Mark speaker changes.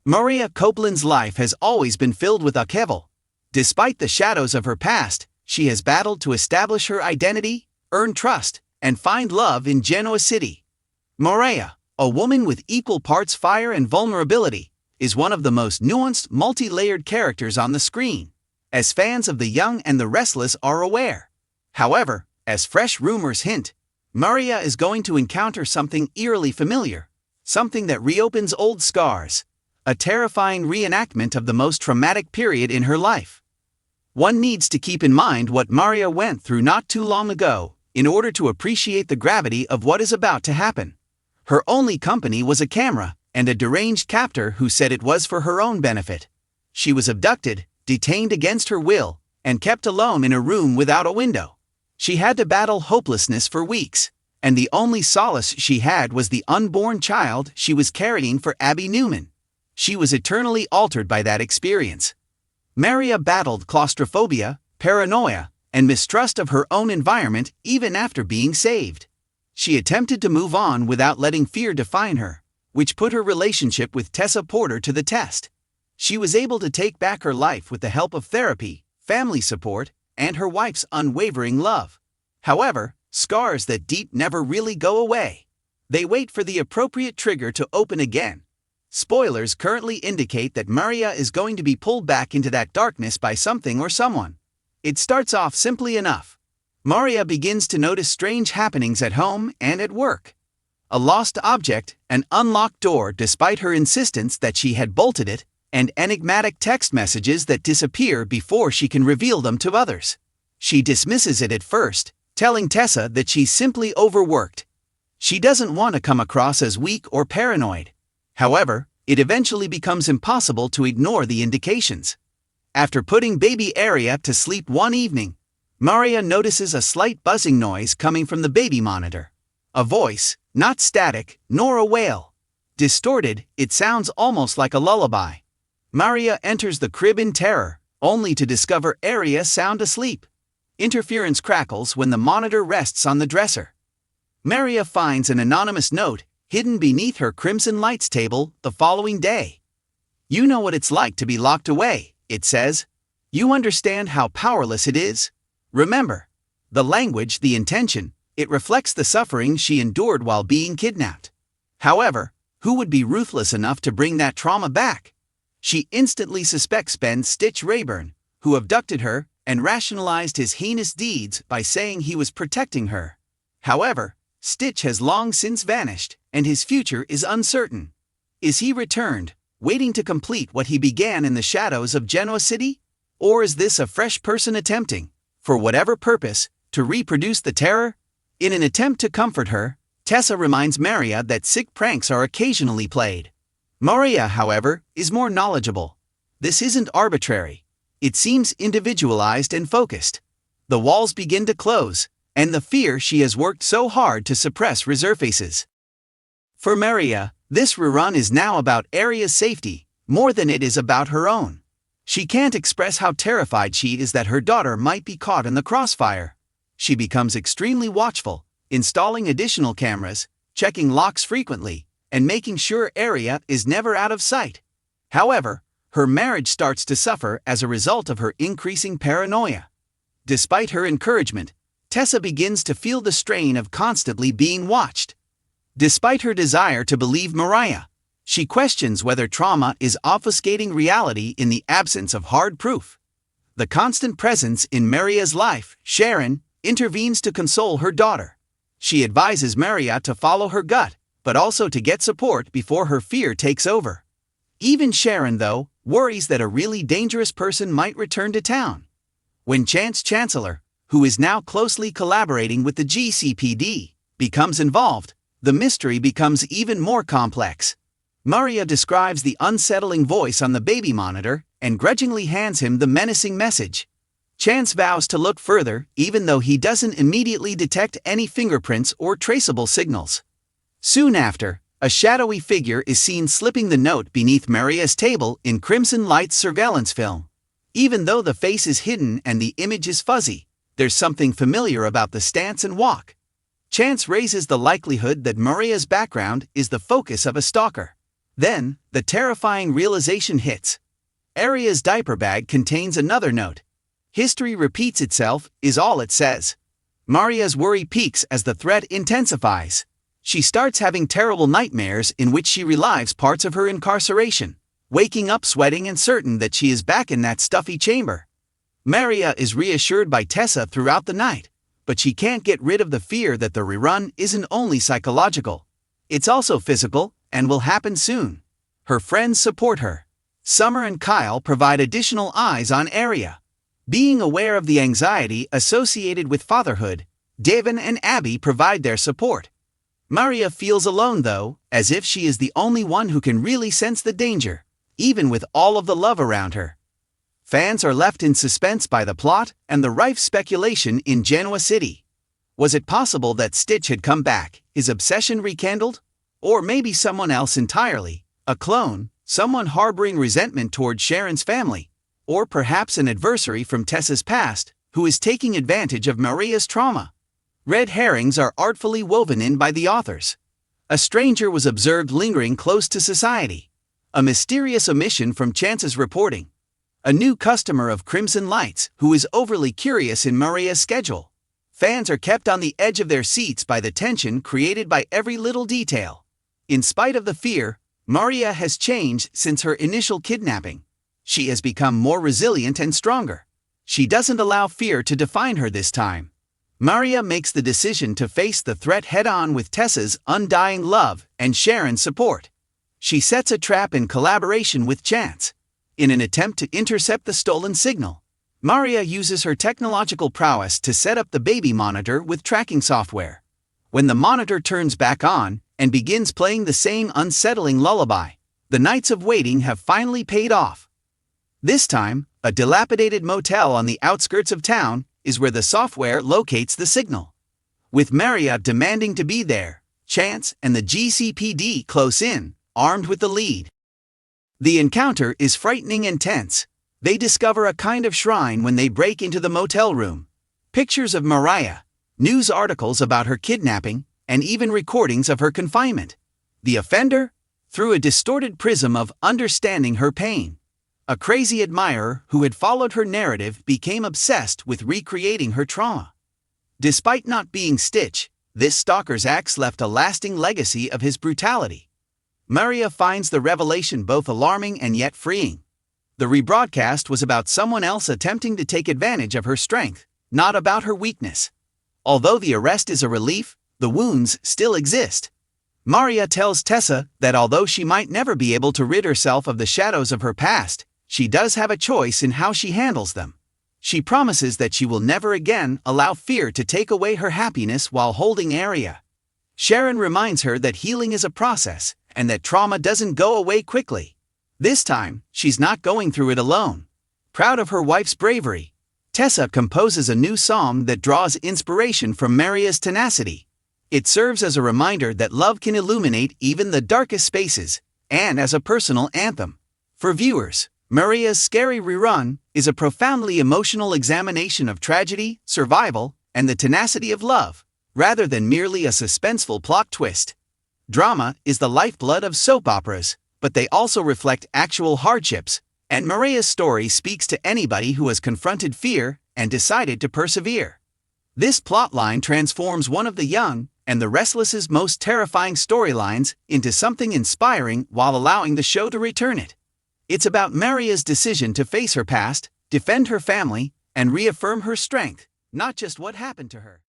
Speaker 1: Maria Copeland's life has always been filled with upheaval. Despite the shadows of her past, she has battled to establish her identity, earn trust, and find love in Genoa City. Maria, a woman with equal parts fire and vulnerability, is one of the most nuanced, multi-layered characters on the screen, as fans of The Young and the Restless are aware. However, as fresh rumors hint, Maria is going to encounter something eerily familiar, something that reopens old scars, a terrifying reenactment of the most traumatic period in her life. One needs to keep in mind what Maria went through not too long ago in order to appreciate the gravity of what is about to happen. Her only company was a camera and a deranged captor who said it was for her own benefit. She was abducted, detained against her will, and kept alone in a room without a window. She had to battle hopelessness for weeks, and the only solace she had was the unborn child she was carrying for Abby Newman. She was eternally altered by that experience. Maria battled claustrophobia, paranoia, and mistrust of her own environment even after being saved. She attempted to move on without letting fear define her, which put her relationship with Tessa Porter to the test. She was able to take back her life with the help of therapy, family support, and her wife's unwavering love. However, scars that deep never really go away. They wait for the appropriate trigger to open again. Spoilers currently indicate that Maria is going to be pulled back into that darkness by something or someone. It starts off simply enough. Maria begins to notice strange happenings at home and at work. A lost object, an unlocked door despite her insistence that she had bolted it, and enigmatic text messages that disappear before she can reveal them to others. She dismisses it at first, telling Tessa that she's simply overworked. She doesn't want to come across as weak or paranoid. However, it eventually becomes impossible to ignore the indications. After putting baby Aria to sleep one evening, Maria notices a slight buzzing noise coming from the baby monitor. A voice, not static, nor a wail. Distorted, it sounds almost like a lullaby. Maria enters the crib in terror, only to discover Aria sound asleep. Interference crackles when the monitor rests on the dresser. Maria finds an anonymous note hidden beneath her Crimson Lights table the following day. "You know what it's like to be locked away," it says. "You understand how powerless it is. Remember, the language, the intention, it reflects the suffering she endured while being kidnapped." However, who would be ruthless enough to bring that trauma back? She instantly suspects Ben Stitch Rayburn, who abducted her and rationalized his heinous deeds by saying he was protecting her. However, Stitch has long since vanished, and his future is uncertain. Is he returned, waiting to complete what he began in the shadows of Genoa City? Or is this a fresh person attempting, for whatever purpose, to reproduce the terror? In an attempt to comfort her, Tessa reminds Maria that sick pranks are occasionally played. Maria, however, is more knowledgeable. This isn't arbitrary. It seems individualized and focused. The walls begin to close, and the fear she has worked so hard to suppress resurfaces. For Maria, this rerun is now about Aria's safety, more than it is about her own. She can't express how terrified she is that her daughter might be caught in the crossfire. She becomes extremely watchful, installing additional cameras, checking locks frequently, and making sure Aria is never out of sight. However, her marriage starts to suffer as a result of her increasing paranoia. Despite her encouragement, Tessa begins to feel the strain of constantly being watched. Despite her desire to believe Maria, she questions whether trauma is obfuscating reality in the absence of hard proof. The constant presence in Maria's life, Sharon, intervenes to console her daughter. She advises Maria to follow her gut, but also to get support before her fear takes over. Even Sharon, though, worries that a really dangerous person might return to town. When Chance Chancellor, who is now closely collaborating with the GCPD, becomes involved, the mystery becomes even more complex. Maria describes the unsettling voice on the baby monitor and grudgingly hands him the menacing message. Chance vows to look further, even though he doesn't immediately detect any fingerprints or traceable signals. Soon after, a shadowy figure is seen slipping the note beneath Maria's table in Crimson Light's surveillance film. Even though the face is hidden and the image is fuzzy, there's something familiar about the stance and walk. Chance raises the likelihood that Maria's background is the focus of a stalker. Then, the terrifying realization hits. Aria's diaper bag contains another note. History repeats itself, is all it says. Maria's worry peaks as the threat intensifies. She starts having terrible nightmares in which she relives parts of her incarceration, waking up sweating and certain that she is back in that stuffy chamber. Maria is reassured by Tessa throughout the night, but she can't get rid of the fear that the rerun isn't only psychological. It's also physical, and will happen soon. Her friends support her. Summer and Kyle provide additional eyes on Aria. Being aware of the anxiety associated with fatherhood, Devon and Abby provide their support. Maria feels alone though, as if she is the only one who can really sense the danger, even with all of the love around her. Fans are left in suspense by the plot and the rife speculation in Genoa City. Was it possible that Stitch had come back, his obsession rekindled? Or maybe someone else entirely, a clone, someone harboring resentment toward Sharon's family? Or perhaps an adversary from Tessa's past, who is taking advantage of Maria's trauma? Red herrings are artfully woven in by the authors. A stranger was observed lingering close to society. A mysterious omission from Chance's reporting. A new customer of Crimson Lights who is overly curious in Maria's schedule. Fans are kept on the edge of their seats by the tension created by every little detail. In spite of the fear, Maria has changed since her initial kidnapping. She has become more resilient and stronger. She doesn't allow fear to define her this time. Maria makes the decision to face the threat head-on with Tessa's undying love and Sharon's support. She sets a trap in collaboration with Chance. In an attempt to intercept the stolen signal, Maria uses her technological prowess to set up the baby monitor with tracking software. When the monitor turns back on and begins playing the same unsettling lullaby, the nights of waiting have finally paid off. This time, a dilapidated motel on the outskirts of town is where the software locates the signal. With Maria demanding to be there, Chance and the GCPD close in, armed with the lead. The encounter is frightening and tense. They discover a kind of shrine when they break into the motel room. Pictures of Maria, news articles about her kidnapping, and even recordings of her confinement. The offender? Through a distorted prism of understanding her pain. A crazy admirer who had followed her narrative became obsessed with recreating her trauma. Despite not being Stitch, this stalker's acts left a lasting legacy of his brutality. Maria finds the revelation both alarming and yet freeing. The rebroadcast was about someone else attempting to take advantage of her strength, not about her weakness. Although the arrest is a relief, the wounds still exist. Maria tells Tessa that although she might never be able to rid herself of the shadows of her past, she does have a choice in how she handles them. She promises that she will never again allow fear to take away her happiness while holding Aria. Sharon reminds her that healing is a process, and that trauma doesn't go away quickly. This time, she's not going through it alone. Proud of her wife's bravery, Tessa composes a new song that draws inspiration from Maria's tenacity. It serves as a reminder that love can illuminate even the darkest spaces, and as a personal anthem. For viewers, Maria's scary rerun is a profoundly emotional examination of tragedy, survival, and the tenacity of love, rather than merely a suspenseful plot twist. Drama is the lifeblood of soap operas, but they also reflect actual hardships, and Maria's story speaks to anybody who has confronted fear and decided to persevere. This plotline transforms one of the young and the Restless's most terrifying storylines into something inspiring while allowing the show to return it. It's about Maria's decision to face her past, defend her family, and reaffirm her strength, not just what happened to her.